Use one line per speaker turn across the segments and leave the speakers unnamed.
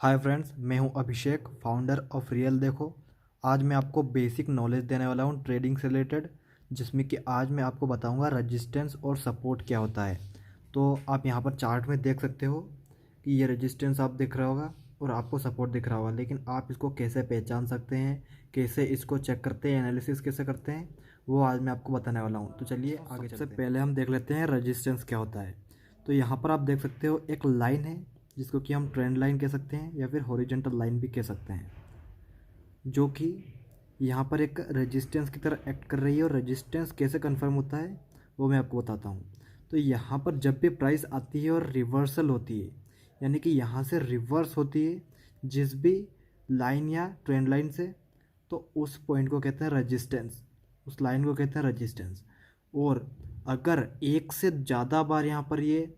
Hi friends, मैं हूं अभिषेक, founder of real देखो। आज मैं आपको बेसिक नॉलेज देने वाला हूं ट्रेडिंग से रिलेटेड, जिसमें कि आज मैं आपको बताऊंगा रेजिस्टेंस और सपोर्ट क्या होता है। तो आप यहां पर चार्ट में देख सकते हो कि ये रेजिस्टेंस आप दिख रहा होगा और आपको सपोर्ट दिख रहा होगा, लेकिन आप इसको कैसे पहचान सकते हैं, कैसे इसको चेक करते हैं, एनालिसिस कैसे करते हैं, वो आज मैं आपको बताने वाला हूँ। तो चलिए आगे चलते हैं। सबसे पहले हम देख लेते हैं रेजिस्टेंस क्या होता है। तो यहाँ पर आप देख सकते हो एक लाइन है जिसको कि हम ट्रेंड लाइन कह सकते हैं या फिर हॉरिजॉन्टल लाइन भी कह सकते हैं, जो कि यहाँ पर एक रेजिस्टेंस की तरह एक्ट कर रही है। और रेजिस्टेंस कैसे कंफर्म होता है वो मैं आपको बताता हूँ। तो यहाँ पर जब भी प्राइस आती है और रिवर्सल होती है, यानी कि यहाँ से रिवर्स होती है जिस भी लाइन या ट्रेंड लाइन से, तो उस पॉइंट को कहते हैं रेजिस्टेंस, उस लाइन को कहते हैं रेजिस्टेंस। और अगर एक से ज़्यादा बार यहाँ पर ये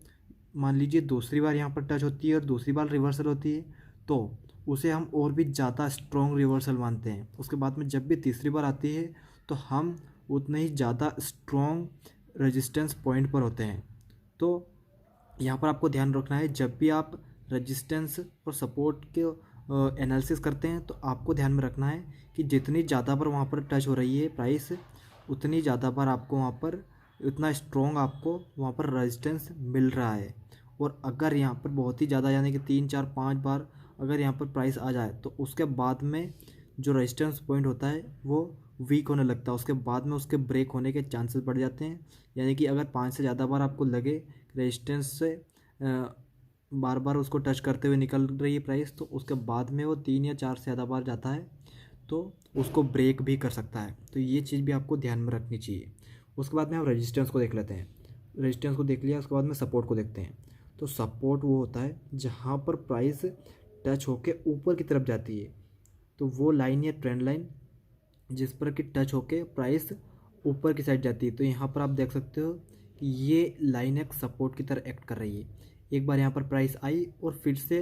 मान लीजिए दूसरी बार यहाँ पर टच होती है और दूसरी बार रिवर्सल होती है, तो उसे हम और भी ज़्यादा स्ट्रॉन्ग रिवर्सल मानते हैं। उसके बाद में जब भी तीसरी बार आती है तो हम उतने ही ज़्यादा स्ट्रॉन्ग रेजिस्टेंस पॉइंट पर होते हैं। तो यहाँ पर आपको ध्यान रखना है, जब भी आप रेजिस्टेंस और सपोर्ट के एनालिसिस करते हैं तो आपको ध्यान में रखना है कि जितनी ज़्यादा बार वहाँ पर टच हो रही है प्राइस, उतनी ज़्यादा बार आपको वहाँ पर उतना स्ट्रॉन्ग आपको वहाँ पर रेजिस्टेंस मिल रहा है। और अगर यहाँ पर बहुत ही ज़्यादा यानी कि 3 4 5 बार अगर यहाँ पर प्राइस आ जाए तो उसके बाद में जो रेजिस्टेंस पॉइंट होता है वो वीक होने लगता है। उसके बाद में उसके ब्रेक होने के चांसेस बढ़ जाते हैं। यानी कि अगर 5 से ज़्यादा बार आपको लगे रेजिस्टेंस से बार बार उसको टच करते हुए निकल रही है प्राइस, तो उसके बाद में वो 3 या 4 से ज़्यादा बार जाता है तो उसको ब्रेक भी कर सकता है। तो ये चीज़ भी आपको ध्यान में रखनी चाहिए। उसके बाद में हम रेजिस्टेंस को देख लेते हैं। रेजिस्टेंस को देख लिया, उसके बाद में सपोर्ट को देखते हैं। तो सपोर्ट वो होता है जहाँ पर प्राइस टच होके ऊपर की तरफ जाती है, तो वो लाइन या ट्रेंड लाइन जिस पर कि टच होके प्राइस ऊपर की साइड जाती है। तो यहाँ पर आप देख सकते हो कि ये लाइन एक सपोर्ट की तरह एक्ट कर रही है। एक बार यहाँ पर प्राइस आई और फिर से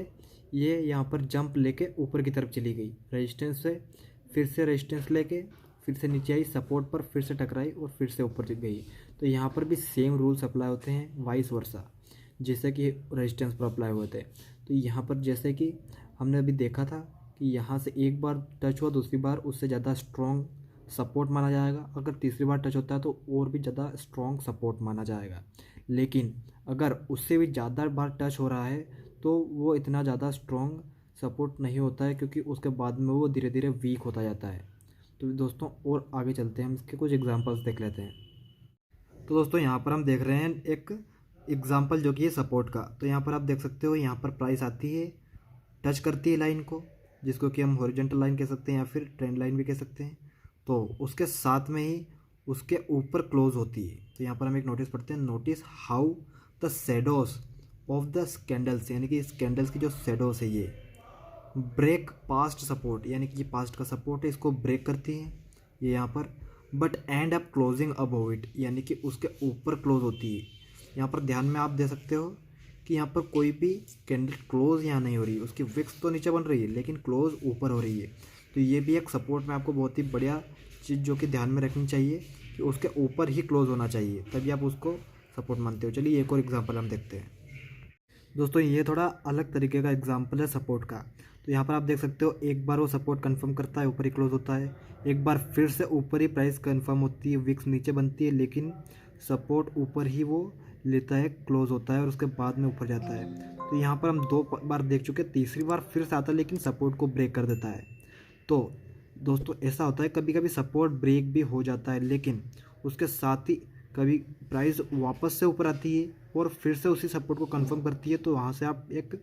ये यहाँ पर जंप लेके ऊपर की तरफ चली गई रेजिस्टेंस से, फिर से रेजिस्टेंस लेके फिर से नीचे आई, सपोर्ट पर फिर से टकराई और फिर से ऊपर गई। तो यहाँ पर भी सेम रूल्स अप्लाई होते हैं, वाइस वर्सा, जैसे कि रेजिस्टेंस पर अप्लाई हुए थे। तो यहाँ पर जैसे कि हमने अभी देखा था कि यहाँ से एक बार टच हुआ, दूसरी बार उससे ज़्यादा स्ट्रॉन्ग सपोर्ट माना जाएगा। अगर तीसरी बार टच होता है तो और भी ज़्यादा स्ट्रॉन्ग सपोर्ट माना जाएगा। लेकिन अगर उससे भी ज़्यादा बार टच हो रहा है तो वो इतना ज़्यादा स्ट्रॉन्ग सपोर्ट नहीं होता है, क्योंकि उसके बाद में वो धीरे धीरे वीक होता जाता है। तो दोस्तों और आगे चलते हैं, हम इसके कुछ एग्जांपल्स देख लेते हैं। तो दोस्तों यहाँ पर हम देख रहे हैं एक एग्जांपल जो कि है सपोर्ट का। तो यहाँ पर आप देख सकते हो, यहाँ पर प्राइस आती है, टच करती है लाइन को, जिसको कि हम हॉरिजॉन्टल लाइन कह सकते हैं या फिर ट्रेंड लाइन भी कह सकते हैं। तो उसके साथ में ही उसके ऊपर क्लोज होती है। तो यहाँ पर हम एक नोटिस पढ़ते हैं, notice how the shadows of the candles, यानी कि इस कैंडल्स की जो शेडोज है ये ब्रेक पास्ट सपोर्ट, यानी कि ये पास्ट का सपोर्ट है, इसको ब्रेक करती है ये यहाँ पर, but and up closing above it, यानी कि उसके ऊपर क्लोज होती है। यहाँ पर ध्यान में आप दे सकते हो कि यहाँ पर कोई भी कैंडल क्लोज यहाँ नहीं हो रही है, उसकी विक्स तो नीचे बन रही है लेकिन क्लोज ऊपर हो रही है। तो ये भी एक सपोर्ट में आपको बहुत ही बढ़िया चीज़ जो कि ध्यान में रखनी चाहिए कि उसके ऊपर ही क्लोज होना चाहिए, तभी आप उसको सपोर्ट मानते हो। चलिए एक और एग्जाम्पल हम देखते हैं। दोस्तों ये थोड़ा अलग तरीके का एग्जाम्पल है सपोर्ट का। तो यहाँ पर आप देख सकते हो, एक बार वो सपोर्ट कंफर्म करता है, ऊपर ही क्लोज होता है। एक बार फिर से ऊपर ही प्राइस कंफर्म होती है, विक्स नीचे बनती है, लेकिन सपोर्ट ऊपर ही वो लेता है, क्लोज होता है और उसके बाद में ऊपर जाता है। तो यहाँ पर हम 2 बार देख चुके, तीसरी बार फिर से आता है लेकिन सपोर्ट को ब्रेक कर देता है। तो दोस्तों ऐसा होता है, कभी कभी सपोर्ट ब्रेक भी हो जाता है, लेकिन उसके साथ ही कभी प्राइस वापस से ऊपर आती है और फिर से उसी सपोर्ट को कंफर्म करती है। तो वहाँ से आप एक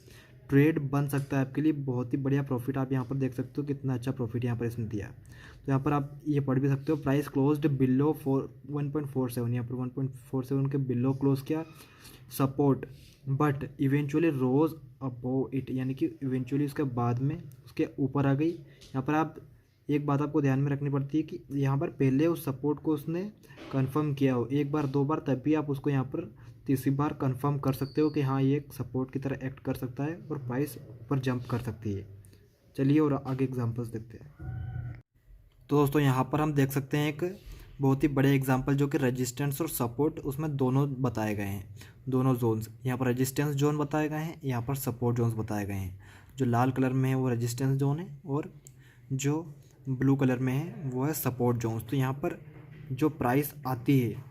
ट्रेड बन सकता है आपके लिए, बहुत ही बढ़िया प्रॉफिट। आप यहाँ पर देख सकते हो कितना अच्छा प्रॉफिट यहाँ पर इसने दिया। तो यहाँ पर आप ये पढ़ भी सकते हो, प्राइस क्लोज्ड बिलो 1.47, यहाँ पर 1.47 के बिलो क्लोज किया support, but eventually rose above it, यानी कि इवेंचुअली उसके बाद में उसके ऊपर आ गई। यहाँ पर आप एक बात आपको ध्यान में रखनी पड़ती है कि यहाँ पर पहले उस सपोर्ट को उसने कंफर्म किया हो 1 बार 2 बार, तभी आप उसको यहाँ पर तीसरी बार कंफर्म कर सकते हो कि हाँ ये एक सपोर्ट की तरह एक्ट कर सकता है और प्राइस ऊपर जंप कर सकती है। चलिए और आगे एग्जांपल्स देखते हैं। तो दोस्तों यहाँ पर हम देख सकते हैं एक बहुत ही बड़े एग्जांपल जो कि रेजिस्टेंस और सपोर्ट, उसमें दोनों बताए गए हैं, दोनों जोन्स। यहाँ पर रेजिस्टेंस जोन बताए गए हैं, यहाँ पर सपोर्ट जोन्स बताए गए हैं। जो लाल कलर में है वो रेजिस्टेंस जोन है और जो ब्लू कलर में है वो है सपोर्ट जोन। तो यहाँ पर जो प्राइस आती है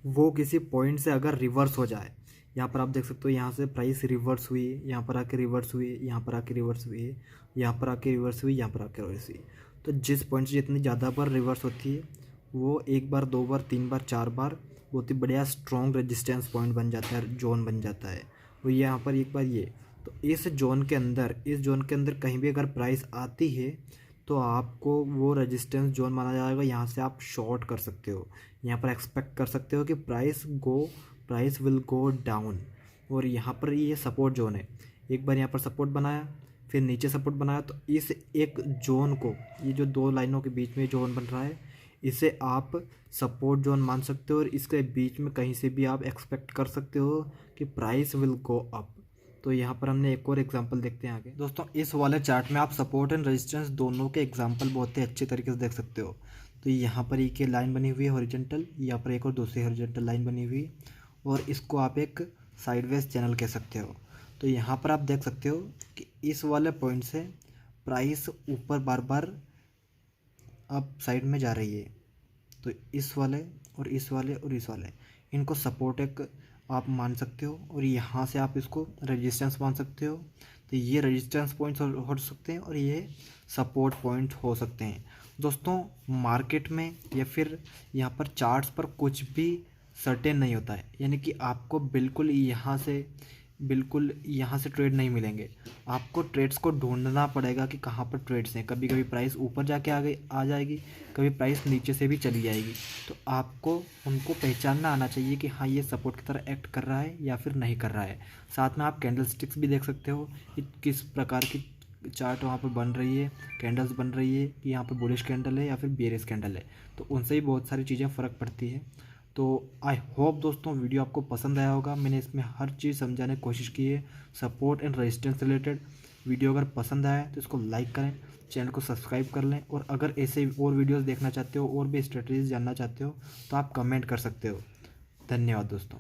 वो किसी पॉइंट से अगर रिवर्स हो जाए, यहाँ पर आप देख सकते हो यहाँ से प्राइस रिवर्स हुई, यहाँ पर आके रिवर्स हुई, यहाँ पर आके रिवर्स हुई, यहाँ पर आके रिवर्स हुई, यहाँ पर आके रिवर्स हुई। तो जिस पॉइंट से जितनी ज़्यादा बार रिवर्स होती है वो एक बार, दो बार, तीन बार, चार बार बहुत ही बढ़िया स्ट्रॉन्ग रेजिस्टेंस पॉइंट बन जाता है, जोन बन जाता है। वो यहाँ पर एक बार ये, तो इस जोन के अंदर कहीं भी अगर प्राइस आती है तो आपको वो रेजिस्टेंस जोन माना जाएगा। यहाँ से आप शॉर्ट कर सकते हो, यहाँ पर एक्सपेक्ट कर सकते हो कि प्राइस विल गो डाउन। और यहाँ पर ये सपोर्ट जोन है, एक बार यहाँ पर सपोर्ट बनाया, फिर नीचे सपोर्ट बनाया, तो इस एक जोन को, ये जो दो लाइनों के बीच में जोन बन रहा है, इसे आप सपोर्ट जोन मान सकते हो। और इसके बीच में कहीं से भी आप एक्सपेक्ट कर सकते हो कि प्राइस विल गो अप। तो यहाँ पर हमने एक और एग्जांपल देखते हैं आगे। दोस्तों इस वाले चार्ट में आप सपोर्ट एंड रेजिस्टेंस दोनों के एग्जांपल बहुत ही अच्छे तरीके से देख सकते हो। तो यहाँ पर एक लाइन बनी हुई है हॉरिजॉन्टल, यहाँ पर एक और दूसरी हॉरिजॉन्टल लाइन बनी हुई है, और इसको आप एक साइडवेज चैनल कह सकते हो। तो यहाँ पर आप देख सकते हो कि इस वाले पॉइंट से प्राइस ऊपर बार बार अब साइड में जा रही है। तो इस वाले और इस वाले और इस वाले, इनको सपोर्ट एक आप मान सकते हो, और यहाँ से आप इसको रेजिस्टेंस मान सकते हो। तो ये रेजिस्टेंस पॉइंट्स हो सकते हैं और ये सपोर्ट पॉइंट हो सकते हैं। दोस्तों मार्केट में या फिर यहाँ पर चार्ट्स पर कुछ भी सर्टेन नहीं होता है, यानी कि आपको बिल्कुल यहाँ से ट्रेड नहीं मिलेंगे। आपको ट्रेड्स को ढूंढना पड़ेगा कि कहाँ पर ट्रेड्स हैं। कभी कभी प्राइस ऊपर जाके आ जाएगी, कभी प्राइस नीचे से भी चली जाएगी। तो आपको उनको पहचानना आना चाहिए कि हाँ ये सपोर्ट की तरह एक्ट कर रहा है या फिर नहीं कर रहा है। साथ में आप कैंडल स्टिक्स भी देख सकते हो कि किस प्रकार की चार्ट वहाँ पर बन रही है, कैंडल्स बन रही है कि यहाँ पर बुलिश कैंडल है या फिर बेरिश कैंडल है। तो उनसे ही बहुत सारी चीज़ें फ़र्क पड़ती है। तो आई होप दोस्तों वीडियो आपको पसंद आया होगा। मैंने इसमें हर चीज़ समझाने की कोशिश की है support and resistance related. Video अगर पसंद आया तो इसको लाइक करें, चैनल को सब्सक्राइब कर लें, और अगर ऐसे और वीडियोस देखना चाहते हो और भी स्ट्रेटजीज जानना चाहते हो तो आप कमेंट कर सकते हो। धन्यवाद दोस्तों।